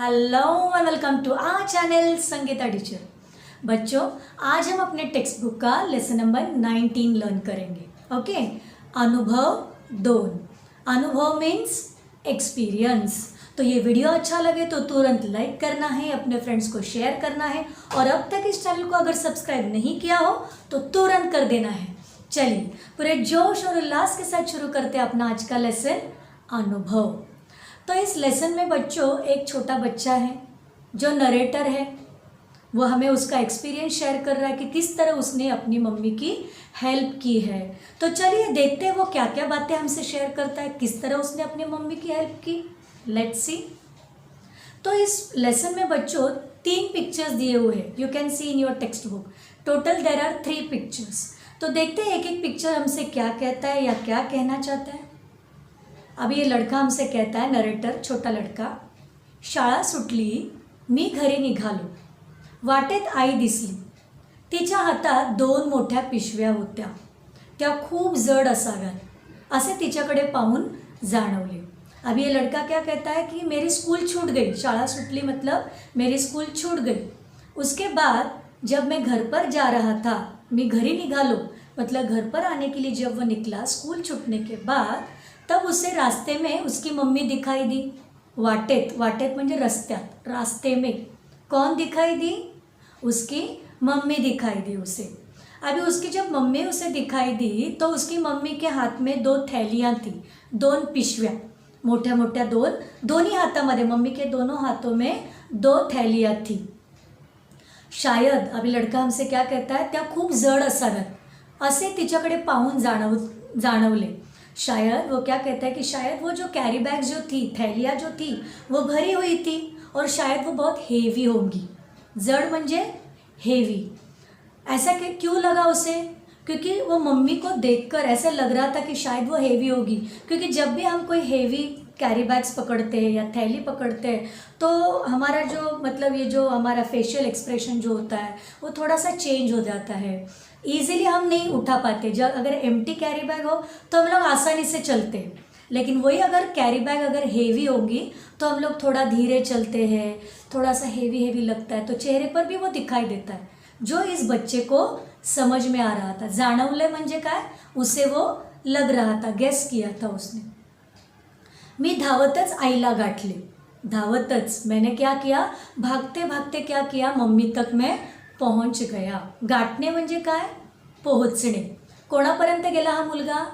Hello and welcome to our channel Sangeeta teacher. बच्चों, आज हम अपने टेक्स्ट बुक का लेसन नंबर 19 लर्न करेंगे। ओके, अनुभव 2। अनुभव मीन्स एक्सपीरियंस। तो ये वीडियो अच्छा लगे तो तुरंत लाइक करना है, अपने फ्रेंड्स को शेयर करना है और अब तक इस चैनल को अगर सब्सक्राइब नहीं किया हो तो तुरंत कर देना है। चलिए पूरे जोश और उल्लास के साथ शुरू करते हैं अपना आज का लेसन अनुभव। तो इस लेसन में बच्चों एक छोटा बच्चा है जो नरेटर है, वो हमें उसका एक्सपीरियंस शेयर कर रहा है कि किस तरह उसने अपनी मम्मी की हेल्प की है। तो चलिए देखते हैं वो क्या क्या बातें हमसे शेयर करता है, किस तरह उसने अपनी मम्मी की हेल्प की। Let's see. तो इस लेसन में बच्चों 3 पिक्चर्स दिए हुए हैं, you can see in your text book. Total there are 3 pictures. तो देखते हैं एक एक पिक्चर हमसे क्या कहता है या क्या कहना चाहता है। अभी ये लड़का हमसे कहता है, नरेटर छोटा लड़का, शाळा सुटली, मी घरी निघालो, वाटेत आई दिसली, तिच्या हातात 2 मोठ्या पिशव्या होत्या, त्या खूप जड असाव्यात असे तिच्याकडे पाहून जाणवले। अभी ये लड़का क्या कहता है कि मेरी स्कूल छूट गई, शाळा सुटली मतलब मेरी स्कूल छूट गई। उसके बाद जब मैं घर पर जा रहा था, मी घरी निघालो मतलब घर पर आने के लिए जब वो निकला स्कूल छूटने के बाद, तब उसे रास्ते में उसकी मम्मी दिखाई दी। वाटेत, वाटेत म्हणजे रस्त्यात, रास्ते में कौन दिखाई दी? उसकी मम्मी दिखाई दी उसे। अभी उसकी जब मम्मी उसे दिखाई दी तो उसकी मम्मी के हाथ में 2 थैलियाँ थी, 2 पिशव्या, मोठ्या मोठ्या 2, दोन्ही हातामध्ये, मम्मी के दोनों हाथों में 2 थैलियाँ थी। शायद, अभी लड़का हमसे क्या कहता है, त्या खूप जड असाव्यात असे तिच्याकडे पाहून जाणवले। शायद वो क्या कहता है कि शायद वो जो कैरी बैग जो थी, थैलियाँ जो थी वो भरी हुई थी और शायद वो बहुत हेवी होंगी। जड़ म्हणजे हेवी। ऐसा क्यों लगा उसे? क्योंकि वो मम्मी को देखकर ऐसा लग रहा था कि शायद वो हेवी होगी, क्योंकि जब भी हम कोई हेवी कैरी बैग्स पकड़ते हैं या थैली पकड़ते हैं तो हमारा जो मतलब ये जो हमारा फेशियल एक्सप्रेशन जो होता है वो थोड़ा सा चेंज हो जाता है। ईजिली हम नहीं उठा पाते। जब अगर एम्प्टी कैरी बैग हो तो हम लोग आसानी से चलते हैं, लेकिन वही अगर कैरी बैग अगर हेवी होगी तो हम लोग थोड़ा धीरे चलते हैं, थोड़ा सा हेवी हेवी लगता है। तो चेहरे पर भी वो दिखाई देता है, जो इस बच्चे को समझ में आ रहा था। जाणवले म्हणजे काय, उसे वो लग रहा था, गेस किया था उसने। मी धावतच आईला गाठले, धावतच मैंने क्या किया, भागते भागते क्या किया, मम्मी तक मैं पहुंच गया। गाठणे म्हणजे काय, पोहोचणे। कोणापर्यंत गेला हा मुलगा?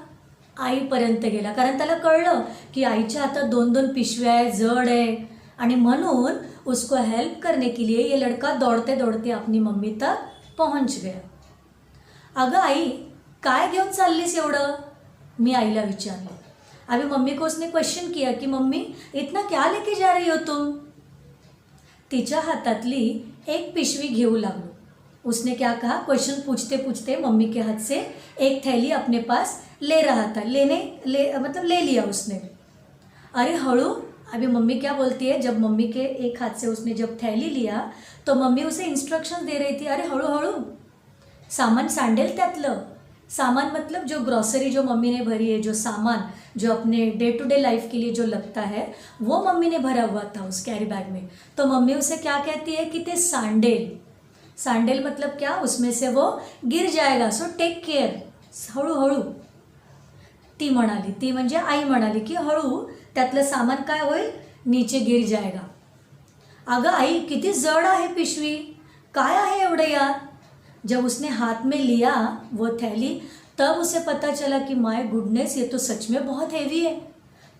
आईपर्यंत गेला, कारण त्याला कळलं की आईच्या हातात 2-2 पिशव्या आहे, जड आहे, आणि म्हणून उसको हेल्प करने के लिए ये लड़का दौड़ते दौड़ते अपनी मम्मी तक पहुंच गया। अगं आई, काय घेऊन चाललीस एवढं? मी आईला विचारलं। अभी मम्मी को उसने क्वेश्चन किया कि मम्मी इतना क्या लेके जा रही हो तुम? तिच्या हातातली एक पिशवी घेऊ लागलो। उसने क्या कहा, क्वेश्चन पूछते पूछते मम्मी के हाथ से एक थैली अपने पास ले रहा था, मतलब ले लिया उसने। अरे हळू। अभी मम्मी क्या बोलती है, जब मम्मी के एक हाथ से उसने जब थैली लिया तो मम्मी उसे इंस्ट्रक्शन दे रही थी, अरे हळूहळू, सामान सांडेल त्यातलं। सामान मतलब जो ग्रॉसरी जो मम्मी ने भरी है, जो सामान जो अपने डे टू डे लाइफ के लिए जो लगता है वो मम्मी ने भरा हुआ था उस कैरी बैग में। तो मम्मी उसे क्या कहती है कि ते सांडेल। सांडेल मतलब क्या, उसमें से वो गिर जाएगा, सो टेक केअर, हळूहळू। ती म्हणाली, ती म्हणजे आई म्हणाली की हळू, त्यातलं सामान काय होईल, नीचे गिर जाएगा। अगं आई, किती जड आहे पिशवी, काय आहे एवढं यात? जब उसने हाथ में लिया वो थैली तब उसे पता चला कि माय गुडनेस, ये तो सच में बहुत हेवी है।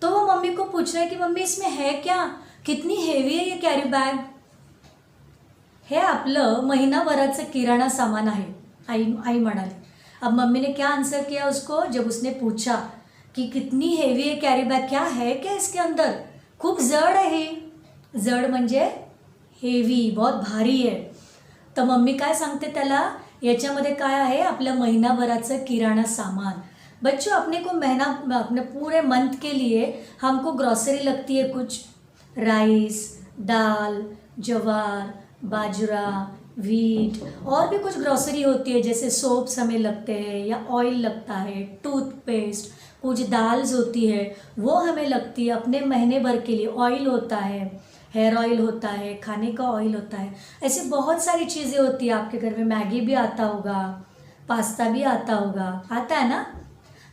तो वो मम्मी को पूछ रहा है कि मम्मी इसमें है क्या, कितनी हेवी है ये कैरी बैग? हे आपलं महिनाभराचं किराणा सामान आहे, आई म्हणाली। अब मम्मी ने क्या आंसर किया उसको, जब उसने पूछा कि कितनी हेवी है कैरी बैग, क्या है क्या इसके अंदर, खूप जड आहे। जड म्हणजे हेवी, बहुत भारी है। तर मम्मी काय सांगते त्याला, याच्यामध्ये काय आहे, आपल्या महिनाभराचं किराणा सामान। बच्चों, अपने पूरे मंथ के लिए हमको ग्रॉसरी लगती है, कुछ राइस, दाल, ज्वार, बाजरा, वीट, और भी कुछ ग्रॉसरी होती है, जैसे सोप्स हमें लगते हैं या ऑयल लगता है, टूथपेस्ट, कुछ दाल्स होती है वो हमें लगती है अपने महीने भर के लिए, ऑयल होता है, हेयर ऑयल होता है, खाने का ऑयल होता है, ऐसी बहुत सारी चीज़ें होती है आपके घर में। मैगी भी आता होगा, पास्ता भी आता होगा, आता है ना।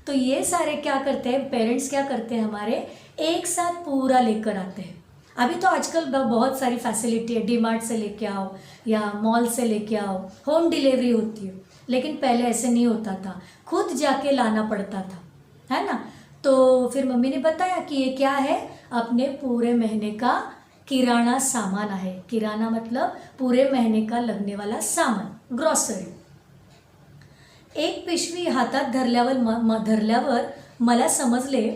तो ये सारे क्या करते हैं, पेरेंट्स क्या करते हैं हमारे, एक साथ पूरा लेकर आते हैं। अभी तो आजकल बहुत सारी फैसिलिटी है, डीमार्ट से लेके आओ या मॉल से लेके आओ, होम डिलीवरी होती है। लेकिन पहले ऐसे नहीं होता था, खुद जाके लाना पड़ता था, है ना। तो फिर मम्मी ने बताया कि ये क्या है, अपने पूरे महीने का किराना सामान आहे। किराना मतलब पूरे महीने का लगने वाला सामान, ग्रॉसरी। एक पिशवी हातात धरल्यावर मला समजले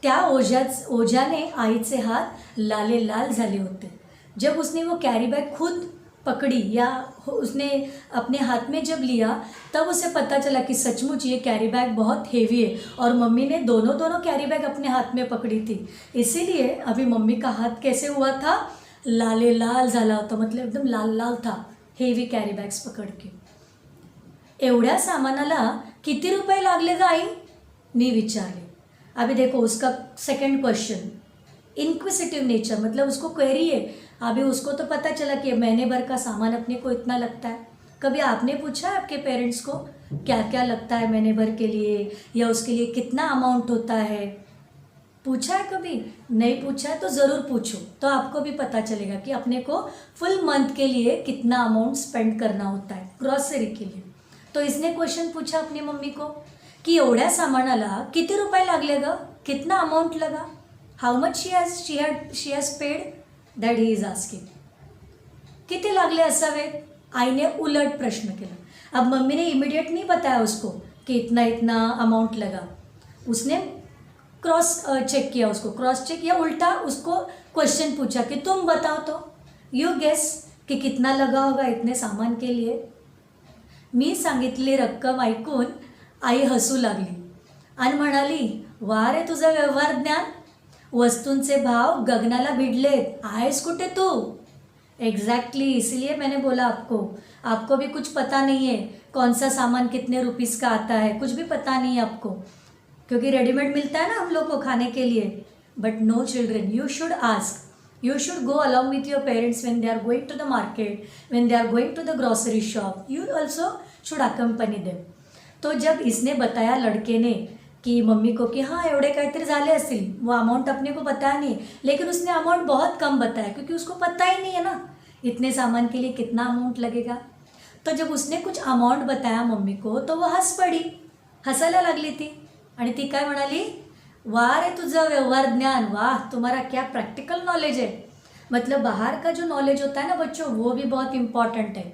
त्या ओझ्याने आईचे हात लाले लाल झाले होते। जब उसने वो कैरी बैग खुद पकड़ी या उसने अपने हाथ में जब लिया, तब उसे पता चला कि सचमुच ये कैरी बैग बहुत हेवी है और मम्मी ने दोनों कैरी बैग अपने हाथ में पकड़ी थी। इसीलिए अभी मम्मी का हाथ कैसे हुआ था, लाले लाल झाला होता, मतलब एकदम लाल लाल था, हेवी कैरी बैग्स पकड़ के। एवढ्या सामानाला किती रुपये लागले ग आई, मी विचारले। अभी देखो उसका सेकंड क्वेश्चन, इंक्विसिटिव नेचर, मतलब उसको क्वेरी है। अभी उसको तो पता चला कि महीने भर का सामान अपने को इतना लगता है। कभी आपने पूछा है आपके पेरेंट्स को क्या क्या लगता है महीने भर के लिए, या उसके लिए कितना अमाउंट होता है, पूछा है कभी? नहीं पूछा है तो ज़रूर पूछो, तो आपको भी पता चलेगा कि अपने को फुल मंथ के लिए कितना अमाउंट स्पेंड करना होता है ग्रॉसरी के लिए। तो इसने क्वेश्चन पूछा अपनी मम्मी को कि एवढ्या सामानाला किती रुपये लागले ग, कितना अमाउंट लगा, how much she has paid, that he is asking. किती लागले असावेत, आईने उलट प्रश्न केला। अब मम्मी ने इमीडिएट नहीं बताया उसको कि इतना इतना अमाउंट लगा, उसने क्रॉस चेक किया, उसको क्रॉस चेक या उल्टा उसको क्वेश्चन पूछा कि तुम बताओ तो, यू गेस कि कितना लगा होगा इतने सामान के लिए। मी सांगितली रक्कम ऐकून आई हसू लागली आणि म्हणाली, वा रे तुझं व्यवहार ज्ञान, वस्तूंचे भाव गगनाला भिडलेत, आहेस कुठे तू। एग्जैक्टली इसीलिए मैंने बोला आपको भी कुछ पता नहीं है कौन सा सामान कितने रुपीस का आता है, कुछ भी पता नहीं है आपको, क्योंकि रेडीमेड मिलता है ना हम लोग को खाने के लिए। But no children, you should ask, you should go along with your parents when they are going to the market, when they are going to the grocery shop, you also should accompany them. तो जब इसने बताया लड़के ने कि mummy को कि हाँ एवढे काहीतरी झाले असतील, वो अमाउंट अपने को बताया नहीं, लेकिन उसने अमाउंट बहुत कम बताया क्योंकि उसको पता ही नहीं है ना इतने सामान के लिए कितना अमाउंट लगेगा। तो जब उसने कुछ अमाउंट बताया मम्मी को तो वो हंस पड़ी, हंसायला लागली ती आणि ती काय म्हणाली, वाह रे तुझं व्यवहार ज्ञान, वाह तुम्हारा क्या प्रैक्टिकल नॉलेज है। मतलब बाहर का जो नॉलेज होता है ना बच्चों, वो भी बहुत इम्पॉर्टेंट है।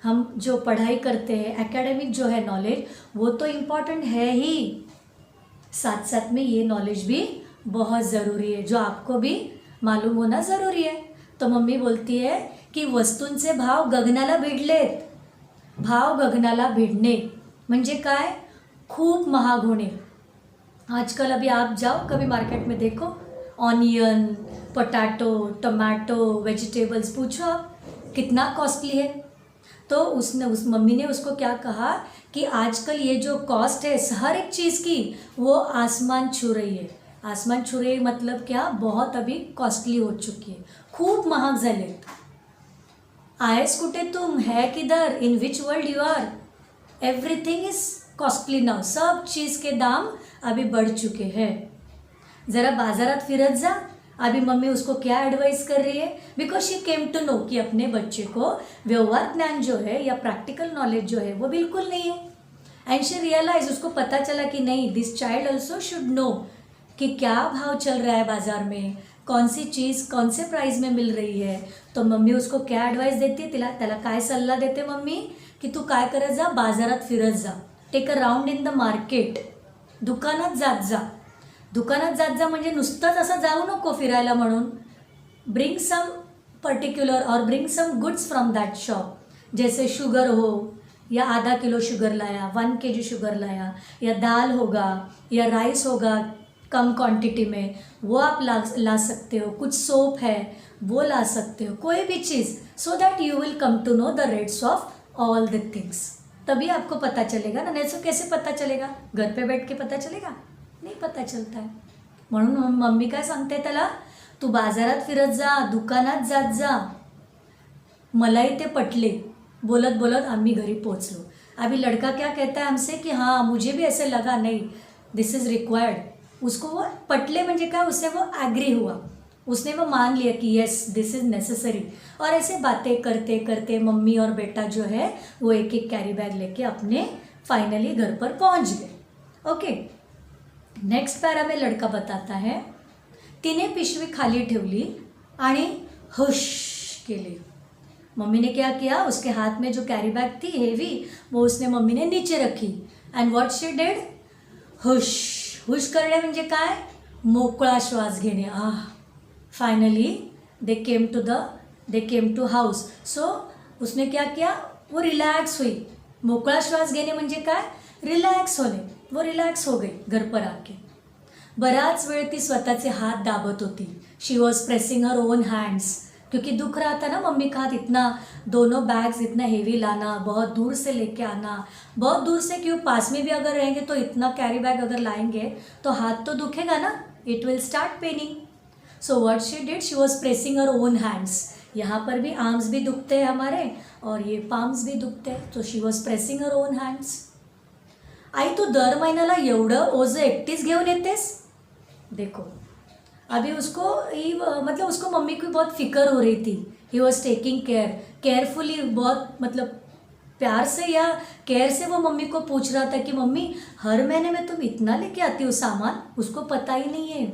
हम जो पढ़ाई करते हैं, एकेडमिक जो है नॉलेज, वो तो इम्पॉर्टेंट है ही, साथ साथ में ये नॉलेज भी बहुत ज़रूरी है, जो आपको भी मालूम होना ज़रूरी है। तो मम्मी बोलती है कि वस्तूंचे भाव गगनाला भिडलेत। भाव गगनाला भिडणे म्हणजे काय, खूप महाग होणे। आजकल अभी आप जाओ कभी मार्केट में देखो, ऑनियन, पोटैटो, टमाटो, वेजिटेबल्स, पूछो आप कितना कॉस्टली है। तो उस मम्मी ने उसको क्या कहा कि आजकल ये जो कॉस्ट है हर एक चीज़ की, वो आसमान छू रही है। आसमान छू रही मतलब क्या, बहुत अभी कॉस्टली हो चुकी है, खूब महाग झालेत। आहेस कुठे तुम, है किधर, in which world you are, everything is costly now, सब चीज़ के दाम अभी बढ़ चुके हैं। ज़रा बाजारात फिरत जा। अभी मम्मी उसको क्या एडवाइस कर रही है, because she came to know कि अपने बच्चे को व्यवहार ज्ञान जो है या प्रैक्टिकल नॉलेज जो है वो बिल्कुल नहीं है। एंड शी रियलाइज, उसको पता चला कि नहीं, दिस चाइल्ड ऑल्सो शुड नो कि क्या भाव चल रहा है बाज़ार में, कौन सी चीज़ कौन से प्राइस में मिल रही है। तो मम्मी उसको क्या एडवाइस देते, त्याला काय सल्ला देते मम्मी, की तू काय करत जा, बाजारात फिरत जा, take a round in the market, दुकानात जात जा। दुकानात जात जा म्हणजे नुसतंच असं जाऊ नको फिरायला म्हणून, ब्रिंग सम पर्टिक्युलर और bring some goods from that shop, जैसे शुगर हो या आधा किलो शुगर लाया, 1 kg शुगर लाया, या दाल होगा या राइस होगा कम क्वांटिटी में, वो आप ला सकते हो। कुछ सोप है वो ला सकते हो, कोई भी चीज़, so that you will come to know the rates of all the things. तभी आपको पता चलेगा ना, नहीं तो कैसे पता चलेगा, घर पे बैठ के पता चलेगा, नहीं पता चलता है। म्हणून मम्मी काय सांगते त्याला, तू बाजारात फिरत जा, दुकानात जात जा. मलाही ते पटले. बोलत बोलत आम्ही घरी पोचलो. अभी लड़का क्या कहता है हमसे कि हाँ मुझे भी ऐसे लगा, नहीं दिस इज़ रिक्वायर्ड. उसको वो पटले म्हणजे काय, उससे वो एग्री हुआ, उसने वो मान लिया कि यस दिस इज़ नेसेसरी. और ऐसे बातें करते करते मम्मी और बेटा जो है वो एक एक कैरी बैग लेके अपने फाइनली घर पर पहुंच गए. ओके, नेक्स्ट पैरा में लड़का बताता है, तिने पिशवी खाली ठेवली आणि हुश केली. मम्मी ने क्या किया, उसके हाथ में जो कैरी बैग थी हेवी, वो उसने मम्मी ने नीचे रखी. And what she did, hush. Hush करणे म्हणजे काय, मोकळा श्वास घेणे. Finally they came to house. So उसने क्या किया, वो रिलैक्स हुई. मोकळा श्वास घेणे म्हणजे काय, रिलॅक्स होणे. वो रिलॅक्स हो गई घर पर आके. बराच वेळ ती स्वतःचे हात दाबत होती. She was pressing her own hands, क्योंकि दुख रहा था ना मम्मी का हाथ इतना, दोनों बैग्स इतना हेवी लाना, बहुत दूर से लेके आना. बहुत दूर से क्यों, पास में भी अगर रहेंगे तो इतना कैरी बैग अगर लाएंगे तो हाथ तो दुखेगा ना, it will start paining. So what she did, she was pressing her own hands. यहाँ पर भी आर्म्स भी दुखते हैं हमारे और ये पाम्स भी दुखते हैं. तो she was pressing her own hands. आई तू दर महिन्याला एवढं ओझं एकटीच घेऊन येतेस. देखो अभी उसको मतलब उसको मम्मी की बहुत फिक्र हो रही थी. ही वॉज टेकिंग केयरफुली, बहुत मतलब प्यार से या केयर से वो मम्मी को पूछ रहा था कि मम्मी हर महीने में तुम इतना लेके आती हो सामान, उसको पता ही नहीं है.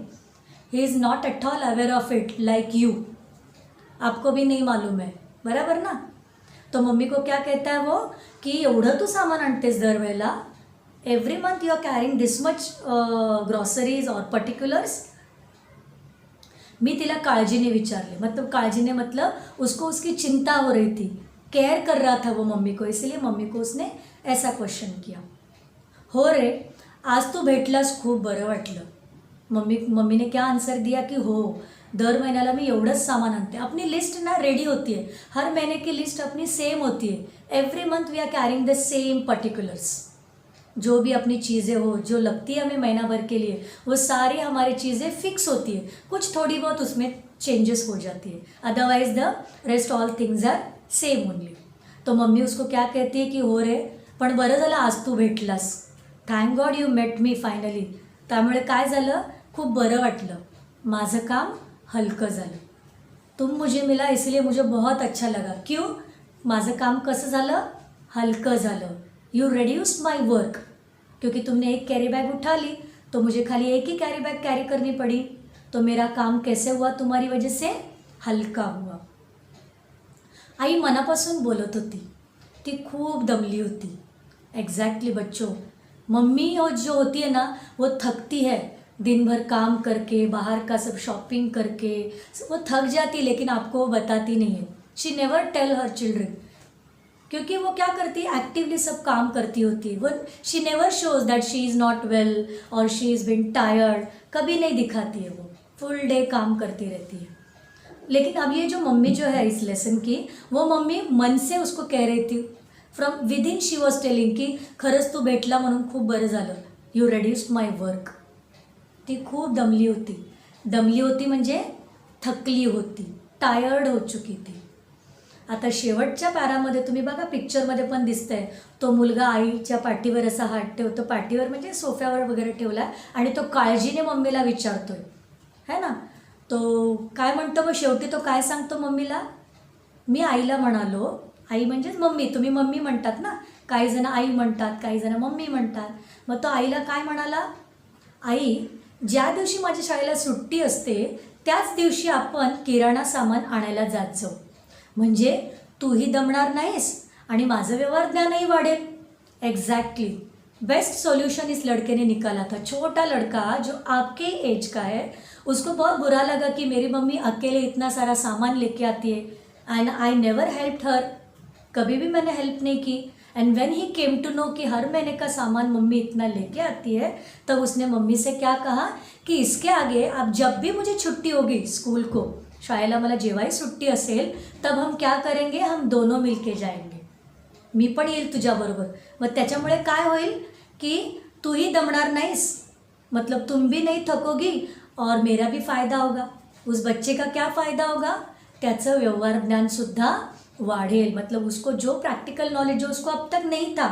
He is not at all aware of it like you, आपको भी नहीं मालूम है, बराबर ना. तो मम्मी को क्या कहता है वो कि एवढं तू सामान आणतेस दरवेळेला, every month you are carrying this much groceries और पर्टिक्युलर्स. मी तिला काळजीने विचारले, मतलब काळजीने मतलब उसको उसकी चिंता हो रही थी, केयर कर रहा था वो मम्मी को, इसलिए मम्मी को उसने ऐसा क्वेश्चन किया. हो रे, आज तू भेटलास, खूप बरं वाटलं. मम्मीने क्या आन्सर दिया कि हो, दर महिन्याला मी एवढंच सामान आणते. अपनी लिस्ट ना रेडी होती है, हर महीने की लिस्ट अपनी सेम होती है. Every month we are carrying the same particulars. जो भी अपनी चीज़ें हो, जो लगती है हमें महीना भर के लिए, वो सारी हमारी चीज़ें फिक्स होती है. कुछ थोड़ी बहुत उसमें चेंजेस हो जाती है, otherwise the rest all things are same only. तो मम्मी उसको क्या कहती है कि हो रे, पण बरं झालं आज तू भेटलास, thank God you met me finally. त्यामुळे काय झालं, खूप बरं वाटलं, माझं काम हलकं झालं. तुम मुझे मिला इसलिए मुझे बहुत अच्छा लगा. क्यों, माझं काम कसं झालं, हलकं झालं. यू रेड्यूस माई वर्क, क्योंकि तुमने एक कैरी बैग उठा ली तो मुझे खाली एक ही कैरी बैग कैरी करनी पड़ी. तो मेरा काम कैसे हुआ, तुम्हारी वजह से हलका हुआ. आई मनापासून बोलत होती, ती खूप दमली होती. एग्जैक्टली बच्चों, मम्मी और जो होती है ना वो थकती है, दिन भर काम करके, बाहर का सब शॉपिंग करके वो थक जाती, लेकिन आपको वो बताती नहीं है. शी नेवर टेल हर चिल्ड्रन, क्योंकि वो क्या करती है, एक्टिवली सब काम करती होती है. वो she never shows that she is not well और शी इज़ बिन टायर्ड, कभी नहीं दिखाती है. वो फुल डे काम करती रहती है. लेकिन अब ये जो मम्मी जो है इस लेसन की, वो मम्मी मन से उसको कह रही थी, from with in she was telling की खरंच तू भेटला म्हणून खूप बरं झालं, यू रेड्यूस्ड माय वर्क. ती खूप दमली होती म्हणजे थकली होती, टायर्ड हो चुकी थी. आता शेवटच्या पॅरामध्ये तुम्ही बघा, पिक्चरमध्ये पण दिसतंय, तो मुलगा आईच्या पाठीवर असा हात ठेवतो, पाठीवर म्हणजे सोफ्यावर वगैरे ठेवला, आणि तो काळजीने मम्मीला विचारतोय, है ना. तो काय म्हणतो मग शेवटी, तो काय सांगतो मम्मीला, मी आईला म्हणालो, आई म्हणजेच मम्मी, तुम्ही मम्मी म्हणतात ना, काही जण आई म्हणतात, काही जण मम्मी म्हणतात. मग तो आईला काय म्हणाला, आई ज्या दिवशी माझ्या शाळेला सुट्टी असते त्याच दिवशी आपण किराणा सामान आणायला जात जाऊ, म्हणजे तूही दमणार नाहीस आणि माझं व्यवहार ज्ञानही वाढेल. एग्जैक्टली बेस्ट सॉल्यूशन इस लड़के ने निकाला था. छोटा लड़का जो आपके एज का है, उसको बहुत बुरा लगा कि मेरी मम्मी अकेले इतना सारा सामान लेके आती है, and I never helped her, कभी भी मैंने हेल्प नहीं की. And when he came to know कि हर महीने का सामान मम्मी इतना लेके आती है, तब उसने मम्मी से क्या कहा कि इसके आगे अब जब भी मुझे छुट्टी होगी स्कूल को, शाळेला मला जेव्हाही सुट्टी असेल, तब हम क्या करेंगे, हम दोनों मिलके जाएंगे, मी पण येईल तुझ्याबरोबर. मग त्याच्यामुळे काय होईल की तूही दमणार नाहीस, मतलब तुम भी नहीं थकोगी और मेरा भी फ़ायदा होगा. उस बच्चे का क्या फायदा होगा, त्याचं व्यवहार ज्ञान सुद्धा वाढेल. मतलब उसको जो प्रैक्टिकल नॉलेज जो उसको अब तक नहीं था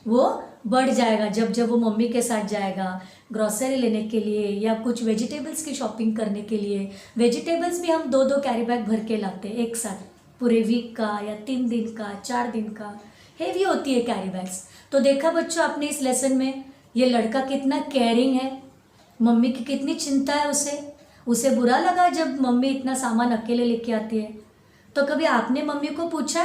वो बढ़ जाएगा जब जब वो मम्मी के साथ जाएगा ग्रॉसरी लेने के लिए या कुछ वेजिटेबल्स की शॉपिंग करने के लिए. वेजिटेबल्स भी हम 2-2 कैरी बैग भर के लाते हैं एक साथ, पूरे वीक का या 3 दिन का 4 दिन का. हेवी होती है कैरी बैग्स. तो देखा बच्चों आपने इस लेसन में ये लड़का कितना केयरिंग है, मम्मी की कितनी चिंता है उसे बुरा लगा जब मम्मी इतना सामान अकेले लेके आती है. तो कभी आपने मम्मी को पूछा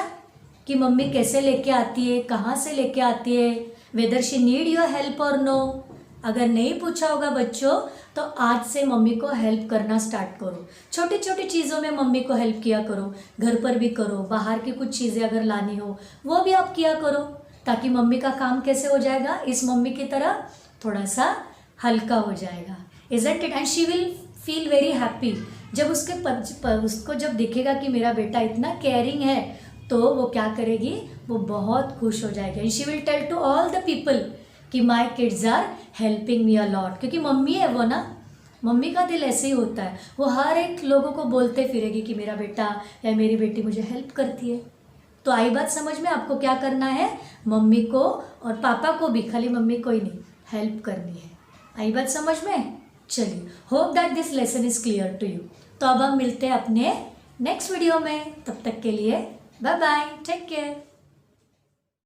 कि मम्मी कैसे लेके आती है, कहाँ से लेके आती है, whether she need your help और नो. अगर नहीं पूछा होगा बच्चों तो आज से मम्मी को हेल्प करना स्टार्ट करो. छोटी छोटी चीज़ों में मम्मी को हेल्प किया करो, घर पर भी करो, बाहर की कुछ चीज़ें अगर लानी हो वो भी आप किया करो, ताकि मम्मी का काम कैसे हो जाएगा, इस मम्मी की तरह थोड़ा सा हल्का हो जाएगा. Isn't it? End she will feel very happy. जब उसको जब दिखेगा कि मेरा बेटा इतना केयरिंग है तो वो क्या करेगी, वो बहुत खुश हो जाएगी. And she will tell to all the people कि my kids are helping me a lot. क्योंकि मम्मी है वो ना, मम्मी का दिल ऐसे ही होता है, वो हर एक लोगों को बोलते फिरेगी कि मेरा बेटा या मेरी बेटी मुझे हेल्प करती है. तो आई बात समझ में? आपको क्या करना है, मम्मी को और पापा को भी, खाली मम्मी को ही नहीं, हेल्प करनी है. आई बात समझ में? चलिए, hope that this lesson is clear to you. तो अब हम मिलते हैं अपने नेक्स्ट वीडियो में. तब तक के लिए बाय बाय, टेक केयर.